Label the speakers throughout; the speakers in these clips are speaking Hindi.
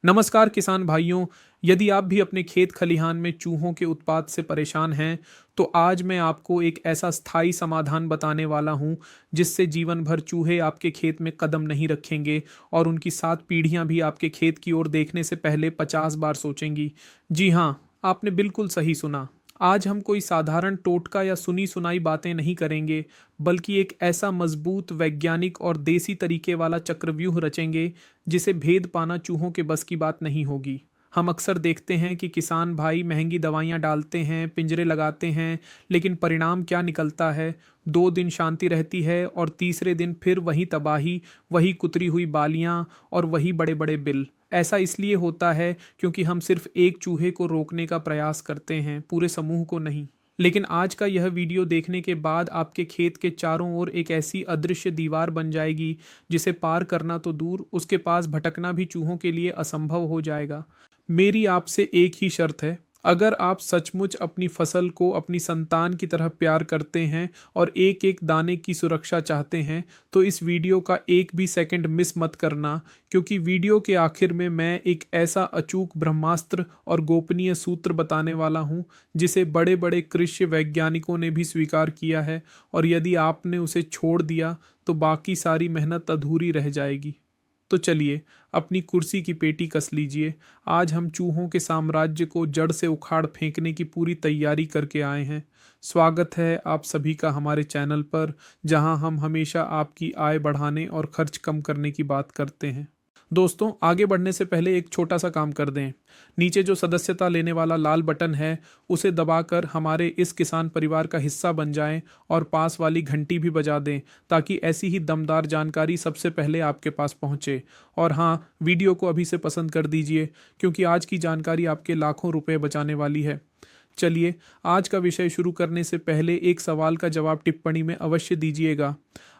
Speaker 1: नमस्कार किसान भाइयों। यदि आप भी अपने खेत खलिहान में चूहों के उत्पात से परेशान हैं, तो आज मैं आपको एक ऐसा स्थायी समाधान बताने वाला हूं जिससे जीवन भर चूहे आपके खेत में कदम नहीं रखेंगे और उनकी 7 पीढ़ियां भी आपके खेत की ओर देखने से पहले 50 बार सोचेंगी। जी हाँ, आपने बिल्कुल सही सुना। आज हम कोई साधारण टोटका या सुनी सुनाई बातें नहीं करेंगे, बल्कि एक ऐसा मजबूत वैज्ञानिक और देसी तरीके वाला चक्रव्यूह रचेंगे जिसे भेद पाना चूहों के बस की बात नहीं होगी। हम अक्सर देखते हैं कि किसान भाई महंगी दवाइयाँ डालते हैं, पिंजरे लगाते हैं, लेकिन परिणाम क्या निकलता है? 2 दिन शांति रहती है और तीसरे दिन फिर वही तबाही, वही कुतरी हुई बालियाँ और वही बड़े बड़े बिल। ऐसा इसलिए होता है क्योंकि हम सिर्फ एक चूहे को रोकने का प्रयास करते हैं, पूरे समूह को नहीं। लेकिन आज का यह वीडियो देखने के बाद आपके खेत के चारों ओर एक ऐसी अदृश्य दीवार बन जाएगी जिसे पार करना तो दूर, उसके पास भटकना भी चूहों के लिए असंभव हो जाएगा। मेरी आपसे एक ही शर्त है। अगर आप सचमुच अपनी फसल को अपनी संतान की तरह प्यार करते हैं और एक एक दाने की सुरक्षा चाहते हैं, तो इस वीडियो का एक भी सेकंड मिस मत करना, क्योंकि वीडियो के आखिर में मैं एक ऐसा अचूक ब्रह्मास्त्र और गोपनीय सूत्र बताने वाला हूं जिसे बड़े बड़े कृषि वैज्ञानिकों ने भी स्वीकार किया है, और यदि आपने उसे छोड़ दिया तो बाकी सारी मेहनत अधूरी रह जाएगी। तो चलिए, अपनी कुर्सी की पेटी कस लीजिए। आज हम चूहों के साम्राज्य को जड़ से उखाड़ फेंकने की पूरी तैयारी करके आए हैं। स्वागत है आप सभी का हमारे चैनल पर, जहां हम हमेशा आपकी आय बढ़ाने और खर्च कम करने की बात करते हैं। दोस्तों, आगे बढ़ने से पहले एक छोटा सा काम कर दें। नीचे जो सदस्यता लेने वाला लाल बटन है, उसे दबाकर हमारे इस किसान परिवार का हिस्सा बन जाएं और पास वाली घंटी भी बजा दें, ताकि ऐसी ही दमदार जानकारी सबसे पहले आपके पास पहुंचे। और हाँ, वीडियो को अभी से पसंद कर दीजिए, क्योंकि आज की जानकारी आपके लाखों रुपए बचाने वाली है। चलिए, आज का विषय शुरू करने से पहले एक सवाल का जवाब टिप्पणी में अवश्य दीजिएगा।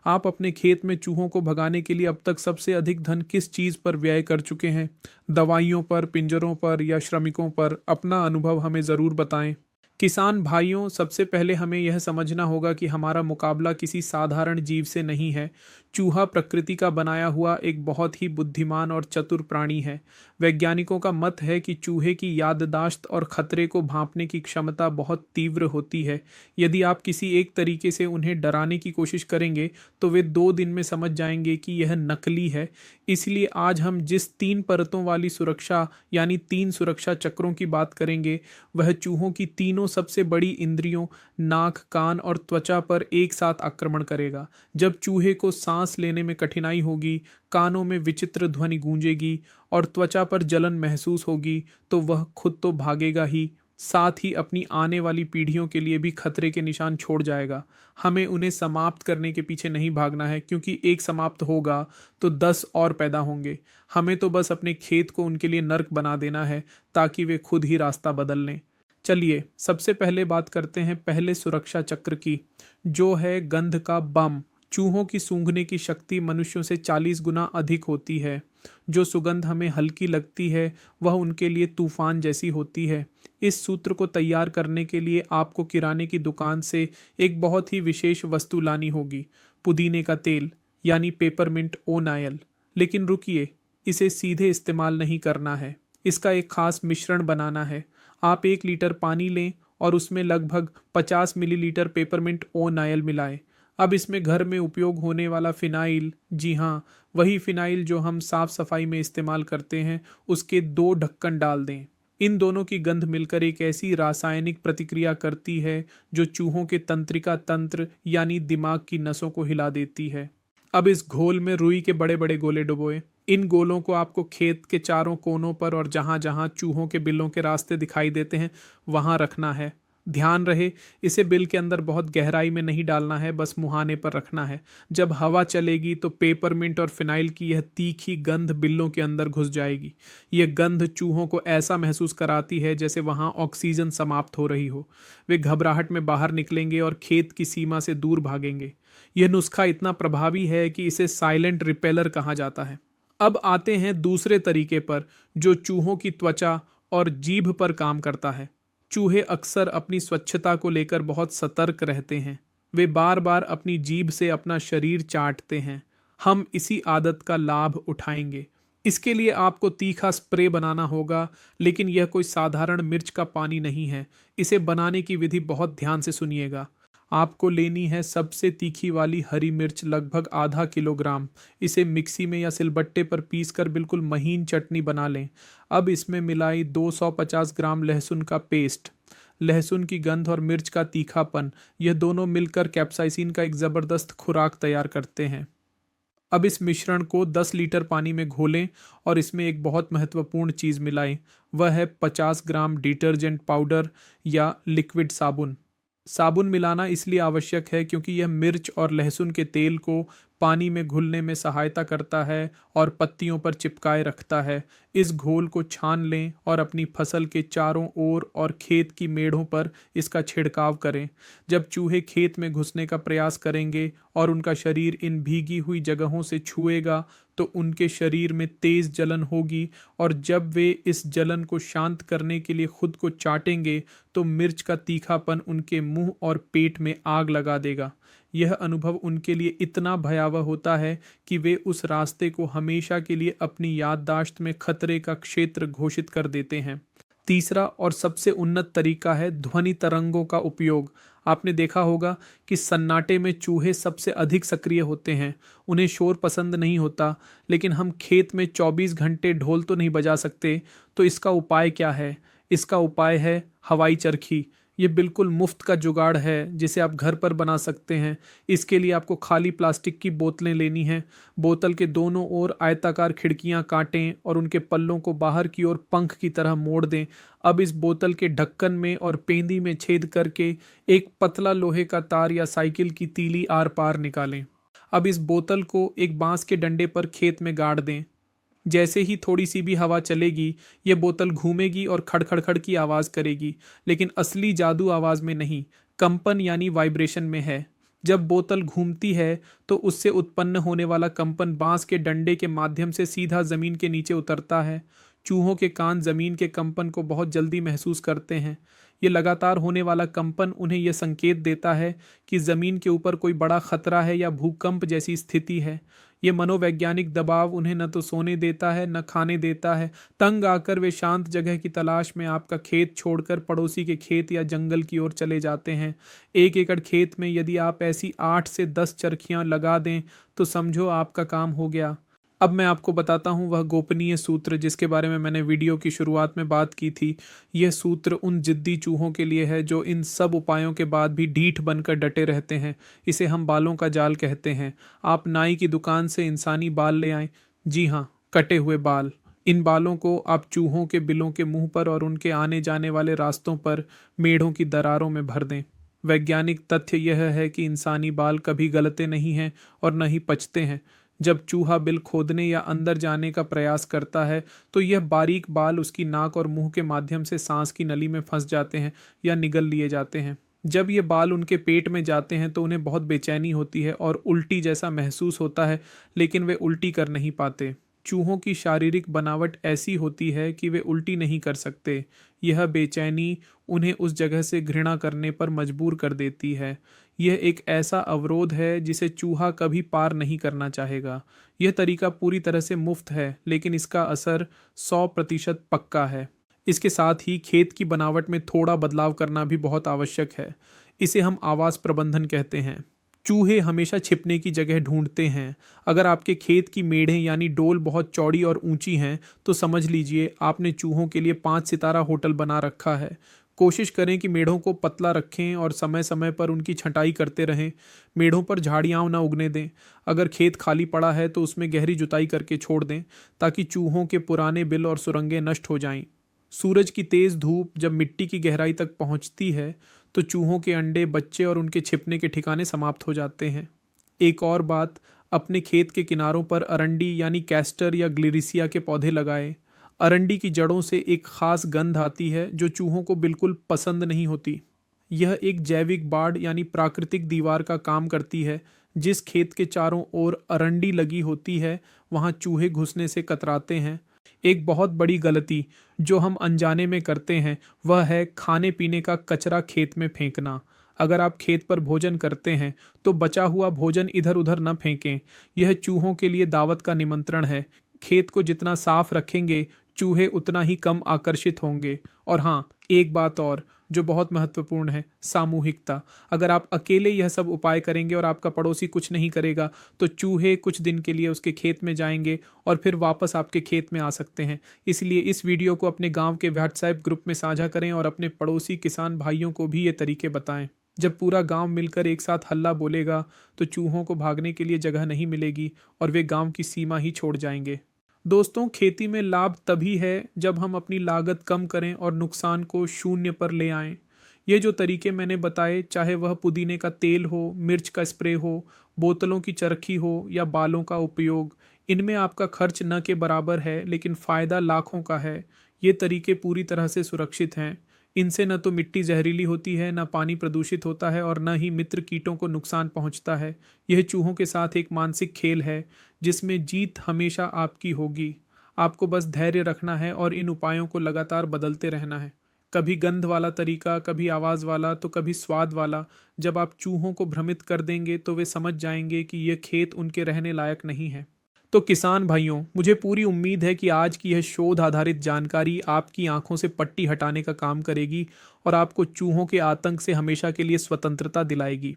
Speaker 1: आप अपने खेत में चूहों को भगाने के लिए अब तक सबसे अधिक धन किस चीज़ पर व्यय कर चुके हैं? दवाइयों पर, पिंजरों पर या श्रमिकों पर? अपना अनुभव हमें ज़रूर बताएं। किसान भाइयों, सबसे पहले हमें यह समझना होगा कि हमारा मुकाबला किसी साधारण जीव से नहीं है। चूहा प्रकृति का बनाया हुआ एक बहुत ही बुद्धिमान और चतुर प्राणी है। वैज्ञानिकों का मत है कि चूहे की याददाश्त और खतरे को भांपने की क्षमता बहुत तीव्र होती है। यदि आप किसी एक तरीके से उन्हें डराने की कोशिश करेंगे, तो वे 2 दिन में समझ जाएंगे कि यह नकली है। इसलिए आज हम जिस 3 परतों वाली सुरक्षा, यानी 3 सुरक्षा चक्रों की बात करेंगे, वह चूहों की तीनों सबसे बड़ी इंद्रियों नाक, कान और त्वचा पर एक साथ आक्रमण करेगा। जब चूहे को सांस लेने में कठिनाई होगी, कानों में विचित्र ध्वनि गूंजेगी और त्वचा पर जलन महसूस होगी, तो वह खुद तो भागेगा ही, साथ ही अपनी आने वाली पीढ़ियों के लिए भी खतरे के निशान छोड़ जाएगा। हमें उन्हें समाप्त करने के पीछे नहीं भागना है, क्योंकि एक समाप्त होगा तो 10 और पैदा होंगे। हमें तो बस अपने खेत को उनके लिए नर्क बना देना है, ताकि वे खुद ही रास्ता बदल लें। चलिए, सबसे पहले बात करते हैं पहले सुरक्षा चक्र की, जो है गंध का बम। चूहों की सूंघने की शक्ति मनुष्यों से 40 गुना अधिक होती है। जो सुगंध हमें हल्की लगती है, वह उनके लिए तूफान जैसी होती है। इस सूत्र को तैयार करने के लिए आपको किराने की दुकान से एक बहुत ही विशेष वस्तु लानी होगी, पुदीने का तेल, यानी पेपरमिंट ओनायल। लेकिन रुकिए, इसे सीधे इस्तेमाल नहीं करना है। इसका एक खास मिश्रण बनाना है। आप 1 लीटर पानी लें और उसमें लगभग 50 मिलीलीटर पेपरमिंट ओनायल मिलाएं। अब इसमें घर में उपयोग होने वाला फिनाइल, जी हाँ, वही फिनाइल जो हम साफ सफाई में इस्तेमाल करते हैं, उसके 2 ढक्कन डाल दें। इन दोनों की गंध मिलकर एक ऐसी रासायनिक प्रतिक्रिया करती है जो चूहों के तंत्रिका तंत्र, यानी दिमाग की नसों को हिला देती है। अब इस घोल में रुई के बड़े बड़े गोले डुबोएं। इन गोलों को आपको खेत के चारों कोनों पर और जहां जहां चूहों के बिलों के रास्ते दिखाई देते हैं, वहां रखना है। ध्यान रहे, इसे बिल के अंदर बहुत गहराई में नहीं डालना है, बस मुहाने पर रखना है। जब हवा चलेगी तो पेपरमिंट और फिनाइल की यह तीखी गंध बिल्लों के अंदर घुस जाएगी। यह गंध चूहों को ऐसा महसूस कराती है जैसे वहां ऑक्सीजन समाप्त हो रही हो। वे घबराहट में बाहर निकलेंगे और खेत की सीमा से दूर भागेंगे। यह नुस्खा इतना प्रभावी है कि इसे साइलेंट रिपेलर कहा जाता है। अब आते हैं दूसरे तरीके पर, जो चूहों की त्वचा और जीभ पर काम करता है। चूहे अक्सर अपनी स्वच्छता को लेकर बहुत सतर्क रहते हैं। वे बार बार अपनी जीभ से अपना शरीर चाटते हैं। हम इसी आदत का लाभ उठाएंगे। इसके लिए आपको तीखा स्प्रे बनाना होगा, लेकिन यह कोई साधारण मिर्च का पानी नहीं है। इसे बनाने की विधि बहुत ध्यान से सुनिएगा। आपको लेनी है सबसे तीखी वाली हरी मिर्च, लगभग आधा किलोग्राम। इसे मिक्सी में या सिलबट्टे पर पीसकर बिल्कुल महीन चटनी बना लें। अब इसमें मिलाई 250 ग्राम लहसुन का पेस्ट। लहसुन की गंध और मिर्च का तीखापन, यह दोनों मिलकर कैप्साइसिन का एक ज़बरदस्त खुराक तैयार करते हैं। अब इस मिश्रण को 10 लीटर पानी में घोलें और इसमें एक बहुत महत्वपूर्ण चीज़ मिलाएं। वह है 50 ग्राम डिटर्जेंट पाउडर या लिक्विड साबुन। साबुन मिलाना इसलिए आवश्यक है क्योंकि यह मिर्च और लहसुन के तेल को पानी में घुलने में सहायता करता है और पत्तियों पर चिपकाए रखता है। इस घोल को छान लें और अपनी फसल के चारों ओर और खेत की मेढ़ों पर इसका छिड़काव करें। जब चूहे खेत में घुसने का प्रयास करेंगे और उनका शरीर इन भीगी हुई जगहों से छुएगा तो उनके शरीर में तेज जलन होगी, और जब वे इस जलन को शांत करने के लिए खुद को चाटेंगे तो मिर्च का तीखापन उनके मुंह और पेट में आग लगा देगा। यह अनुभव उनके लिए इतना भयावह होता है कि वे उस रास्ते को हमेशा के लिए अपनी याददाश्त में खतरे का क्षेत्र घोषित कर देते हैं। तीसरा और सबसे उन्नत तरीका है ध्वनि तरंगों का उपयोग। आपने देखा होगा कि सन्नाटे में चूहे सबसे अधिक सक्रिय होते हैं। उन्हें शोर पसंद नहीं होता, लेकिन हम खेत में 24 घंटे ढोल तो नहीं बजा सकते। तो इसका उपाय क्या है? इसका उपाय है हवाई चरखी। ये बिल्कुल मुफ्त का जुगाड़ है जिसे आप घर पर बना सकते हैं। इसके लिए आपको खाली प्लास्टिक की बोतलें लेनी हैं। बोतल के दोनों ओर आयताकार खिड़कियां काटें और उनके पल्लों को बाहर की ओर पंख की तरह मोड़ दें। अब इस बोतल के ढक्कन में और पेंदी में छेद करके एक पतला लोहे का तार या साइकिल की तीली आर पार निकालें। अब इस बोतल को एक बांस के डंडे पर खेत में गाड़ दें। जैसे ही थोड़ी सी भी हवा चलेगी, यह बोतल घूमेगी और खड़खड़खड़ की आवाज़ करेगी, लेकिन असली जादू आवाज़ में नहीं, कंपन यानी वाइब्रेशन में है। जब बोतल घूमती है तो उससे उत्पन्न होने वाला कंपन बांस के डंडे के माध्यम से सीधा ज़मीन के नीचे उतरता है। चूहों के कान ज़मीन के कंपन को बहुत जल्दी महसूस करते हैं। ये लगातार होने वाला कंपन उन्हें यह संकेत देता है कि ज़मीन के ऊपर कोई बड़ा खतरा है या भूकंप जैसी स्थिति है। ये मनोवैज्ञानिक दबाव उन्हें न तो सोने देता है न खाने देता है। तंग आकर वे शांत जगह की तलाश में आपका खेत छोड़कर पड़ोसी के खेत या जंगल की ओर चले जाते हैं। 1 एकड़ खेत में यदि आप ऐसी 8 से 10 चरखियां लगा दें तो समझो आपका काम हो गया। अब मैं आपको बताता हूँ वह गोपनीय सूत्र जिसके बारे में मैंने वीडियो की शुरुआत में बात की थी। यह सूत्र उन जिद्दी चूहों के लिए है जो इन सब उपायों के बाद भी ढीठ बनकर डटे रहते हैं। इसे हम बालों का जाल कहते हैं। आप नाई की दुकान से इंसानी बाल ले आएं। जी हाँ, कटे हुए बाल। इन बालों को आप चूहों के बिलों के मुंह पर और उनके आने जाने वाले रास्तों पर मेढ़ों की दरारों में भर दें। वैज्ञानिक तथ्य यह है कि इंसानी बाल कभी गलते नहीं हैं और न ही पचते हैं। जब चूहा बिल खोदने या अंदर जाने का प्रयास करता है तो यह बारीक बाल उसकी नाक और मुंह के माध्यम से सांस की नली में फंस जाते हैं या निगल लिए जाते हैं। जब ये बाल उनके पेट में जाते हैं तो उन्हें बहुत बेचैनी होती है और उल्टी जैसा महसूस होता है, लेकिन वे उल्टी कर नहीं पाते। चूहों की शारीरिक बनावट ऐसी होती है कि वे उल्टी नहीं कर सकते। यह बेचैनी उन्हें उस जगह से घृणा करने पर मजबूर कर देती है। यह एक ऐसा अवरोध है जिसे चूहा कभी पार नहीं करना चाहेगा। यह तरीका पूरी तरह से मुफ्त है, लेकिन इसका असर 100% पक्का है। इसके साथ ही खेत की बनावट में थोड़ा बदलाव करना भी बहुत आवश्यक है। इसे हम आवास प्रबंधन कहते हैं। चूहे हमेशा छिपने की जगह ढूंढते हैं। अगर आपके खेत की मेढ़ें यानी डोल बहुत चौड़ी और ऊंची हैं तो समझ लीजिए आपने चूहों के लिए 5 सितारा होटल बना रखा है। कोशिश करें कि मेढ़ों को पतला रखें और समय समय पर उनकी छंटाई करते रहें। मेढ़ों पर झाड़ियाँ न उगने दें। अगर खेत खाली पड़ा है तो उसमें गहरी जुताई करके छोड़ दें ताकि चूहों के पुराने बिल और सुरंगें नष्ट हो जाएं। सूरज की तेज़ धूप जब मिट्टी की गहराई तक पहुंचती है तो चूहों के अंडे, बच्चे और उनके छिपने के ठिकाने समाप्त हो जाते हैं। एक और बात, अपने खेत के किनारों पर अरंडी यानी कैस्टर या ग्लिरिसिया के पौधे लगाएं। अरंडी की जड़ों से एक खास गंध आती है जो चूहों को बिल्कुल पसंद नहीं होती। यह एक जैविक बाड़ यानी प्राकृतिक दीवार का काम करती है। जिस खेत के चारों ओर अरंडी लगी होती है वहाँ चूहे घुसने से कतराते हैं। एक बहुत बड़ी गलती जो हम अनजाने में करते हैं वह है खाने पीने का कचरा खेत में फेंकना। अगर आप खेत पर भोजन करते हैं तो बचा हुआ भोजन इधर उधर न फेंकें। यह चूहों के लिए दावत का निमंत्रण है खेत को जितना साफ रखेंगे, चूहे उतना ही कम आकर्षित होंगे। और हाँ, एक बात और जो बहुत महत्वपूर्ण है, सामूहिकता। अगर आप अकेले यह सब उपाय करेंगे और आपका पड़ोसी कुछ नहीं करेगा, तो चूहे कुछ दिन के लिए उसके खेत में जाएंगे और फिर वापस आपके खेत में आ सकते हैं। इसलिए इस वीडियो को अपने गांव के व्हाट्सएप ग्रुप में साझा करें और अपने पड़ोसी किसान भाइयों को भी ये तरीके बताएं। जब पूरा गांव मिलकर एक साथ हल्ला बोलेगा, तो चूहों को भागने के लिए जगह नहीं मिलेगी और वे गांव की सीमा ही छोड़ जाएंगे। दोस्तों, खेती में लाभ तभी है जब हम अपनी लागत कम करें और नुकसान को शून्य पर ले आएं। ये जो तरीके मैंने बताए, चाहे वह पुदीने का तेल हो, मिर्च का स्प्रे हो, बोतलों की चरखी हो या बालों का उपयोग, इनमें आपका खर्च न के बराबर है लेकिन फ़ायदा लाखों का है। ये तरीके पूरी तरह से सुरक्षित हैं। इनसे न तो मिट्टी जहरीली होती है, न पानी प्रदूषित होता है और न ही मित्र कीटों को नुकसान पहुंचता है। यह चूहों के साथ एक मानसिक खेल है जिसमें जीत हमेशा आपकी होगी। आपको बस धैर्य रखना है और इन उपायों को लगातार बदलते रहना है। कभी गंध वाला तरीका, कभी आवाज़ वाला, तो कभी स्वाद वाला। जब आप चूहों को भ्रमित कर देंगे तो वे समझ जाएंगे कि यह खेत उनके रहने लायक नहीं है। तो किसान भाइयों, मुझे पूरी उम्मीद है कि आज की यह शोध आधारित जानकारी आपकी आंखों से पट्टी हटाने का काम करेगी और आपको चूहों के आतंक से हमेशा के लिए स्वतंत्रता दिलाएगी।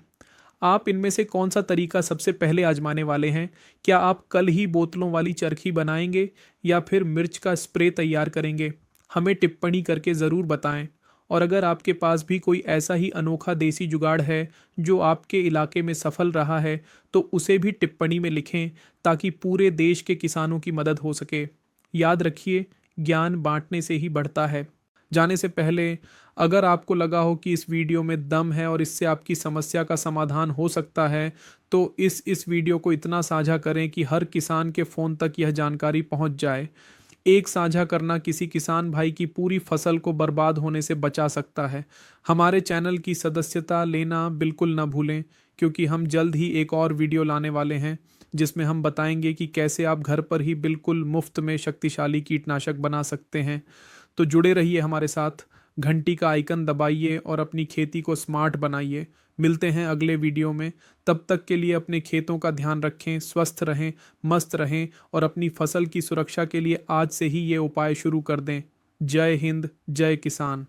Speaker 1: आप इनमें से कौन सा तरीका सबसे पहले आजमाने वाले हैं? क्या आप कल ही बोतलों वाली चरखी बनाएंगे या फिर मिर्च का स्प्रे तैयार करेंगे? हमें टिप्पणी करके ज़रूर बताएं। और अगर आपके पास भी कोई ऐसा ही अनोखा देसी जुगाड़ है जो आपके इलाके में सफल रहा है, तो उसे भी टिप्पणी में लिखें ताकि पूरे देश के किसानों की मदद हो सके। याद रखिए, ज्ञान बांटने से ही बढ़ता है। जाने से पहले, अगर आपको लगा हो कि इस वीडियो में दम है और इससे आपकी समस्या का समाधान हो सकता है, तो इस वीडियो को इतना साझा करें कि हर किसान के फ़ोन तक यह जानकारी पहुंच जाए। एक साझा करना किसी किसान भाई की पूरी फसल को बर्बाद होने से बचा सकता है। हमारे चैनल की सदस्यता लेना बिल्कुल ना भूलें, क्योंकि हम जल्द ही एक और वीडियो लाने वाले हैं जिसमें हम बताएंगे कि कैसे आप घर पर ही बिल्कुल मुफ्त में शक्तिशाली कीटनाशक बना सकते हैं। तो जुड़े रहिए हमारे साथ, घंटी का आइकन दबाइए और अपनी खेती को स्मार्ट बनाइए। मिलते हैं अगले वीडियो में। तब तक के लिए अपने खेतों का ध्यान रखें, स्वस्थ रहें, मस्त रहें और अपनी फसल की सुरक्षा के लिए आज से ही ये उपाय शुरू कर दें। जय हिंद, जय किसान।